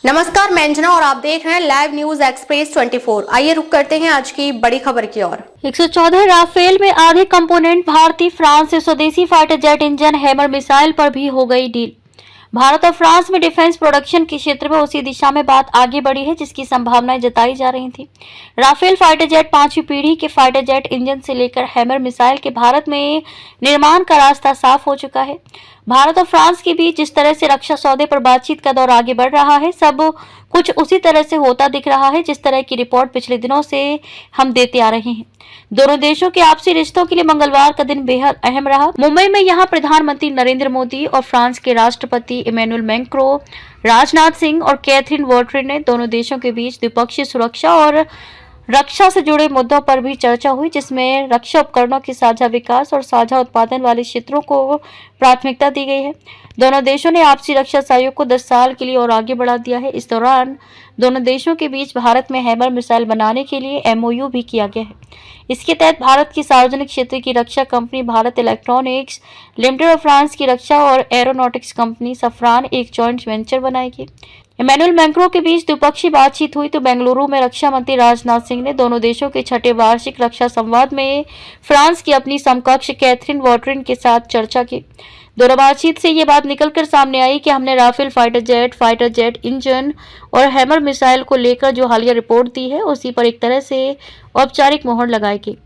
नमस्कार, मैं अंजना और आप देख रहे हैं लाइव न्यूज एक्सप्रेस 24। आइए रुक करते हैं आज की बड़ी खबर की ओर। 114 राफेल में आधे कंपोनेंट भारतीय, फ्रांस से स्वदेशी fighter jet engine hammer missile पर भी हो गई डील। भारत और फ्रांस में डिफेंस प्रोडक्शन के क्षेत्र में उसी दिशा में बात आगे बढ़ी है जिसकी संभावनाएं जताई जा रही थी। राफेल फाइटर जेट 5वीं पीढ़ी के फाइटर जेट इंजन से लेकर हैमर मिसाइल के भारत में निर्माण का रास्ता साफ हो चुका है। भारत और फ्रांस के बीच जिस तरह से रक्षा सौदे पर बातचीत का दौर आगे बढ़ रहा है, सब कुछ उसी तरह से होता दिख रहा है जिस तरह की रिपोर्ट पिछले दिनों से हम देते आ रहे हैं। दोनों देशों के आपसी रिश्तों के लिए मंगलवार का दिन बेहद अहम रहा। मुंबई में यहां प्रधानमंत्री नरेंद्र मोदी और फ्रांस के राष्ट्रपति इमैनुअल मैक्रों, राजनाथ सिंह और कैथरीन वॉल्टर ने दोनों देशों के बीच द्विपक्षीय सुरक्षा और रक्षा से जुड़े मुद्दों पर भी चर्चा हुई, जिसमें रक्षा उपकरणों की साझा विकास और साझा उत्पादन वाले क्षेत्रों को प्राथमिकता दी गई है। दोनों देशों ने आपसी रक्षा सहयोग को 10 साल के लिए और आगे बढ़ा दिया है। इस दौरान दोनों देशों के बीच भारत में हैमर मिसाइल बनाने के लिए एमओयू भी किया गया है। इसके तहत भारत की सार्वजनिक क्षेत्र की रक्षा कंपनी भारत इलेक्ट्रॉनिक्स लिमिटेड और फ्रांस की रक्षा और एरोनॉटिक्स कंपनी सफरान एक जॉइंट वेंचर बनाएगी। इमैनुअल मैक्रों के बीच द्विपक्षीय बातचीत हुई तो बेंगलुरु में रक्षा मंत्री राजनाथ सिंह ने दोनों देशों के छठे वार्षिक रक्षा संवाद में फ्रांस की अपनी समकक्ष कैथरीन वॉल्टर के साथ चर्चा की। दोनों बातचीत से ये बात निकलकर सामने आई कि हमने राफेल फाइटर जेट इंजन और हैमर मिसाइल को लेकर जो हालिया रिपोर्ट दी है उसी पर एक तरह से औपचारिक मोहर लगाएगी।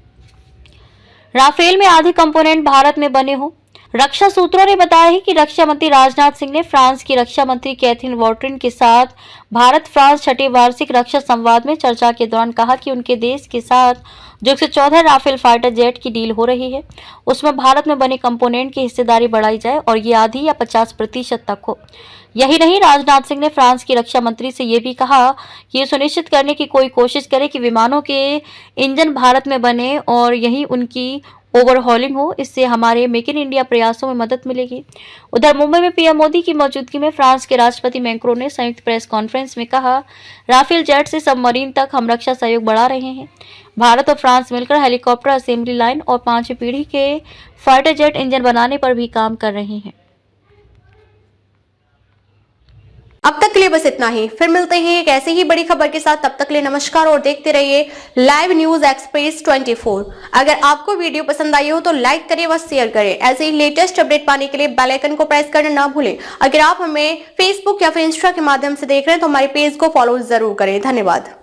राफेल में आधे कंपोनेंट भारत में बने हों। रक्षा सूत्रों ने बताया है कि रक्षा मंत्री राजनाथ सिंह ने फ्रांस की रक्षा मंत्री कैथरीन वॉल्टर के साथ भारत फ्रांस छठे वार्षिक रक्षा संवाद में चर्चा के दौरान कहा कि उनके देश के साथ जो 114 राफेल फाइटर जेट की डील हो रही है उसमें भारत में बने कंपोनेंट की हिस्सेदारी बढ़ाई जाए और ये आधी या 50% तक हो। यही नहीं, राजनाथ सिंह ने फ्रांस की रक्षा मंत्री से ये भी कहा कि ये सुनिश्चित करने की कोई कोशिश करे कि विमानों के इंजन भारत में बने और यही उनकी ओवरहॉलिंग हो। इससे हमारे मेक इन इंडिया प्रयासों में मदद मिलेगी। उधर मुंबई में पीएम मोदी की मौजूदगी में फ्रांस के राष्ट्रपति मैक्रों ने संयुक्त प्रेस कॉन्फ्रेंस में कहा, राफेल जेट से सबमरीन तक हम रक्षा सहयोग बढ़ा रहे हैं। भारत और फ्रांस मिलकर हेलीकॉप्टर असेंबली लाइन और 5वीं पीढ़ी के फाइटर जेट इंजन बनाने पर भी काम कर रहे हैं। अब तक के लिए बस इतना ही, फिर मिलते हैं एक ऐसी ही बड़ी खबर के साथ। तब तक के लिए नमस्कार और देखते रहिए लाइव न्यूज एक्सप्रेस 24। अगर आपको वीडियो पसंद आई हो तो लाइक करें व शेयर करें। ऐसे ही लेटेस्ट अपडेट पाने के लिए बेल आइकन को प्रेस करना ना भूलें। अगर आप हमें फेसबुक या फिर इंस्टा के माध्यम से देख रहे हैं तो हमारे पेज को फॉलो जरूर करें। धन्यवाद।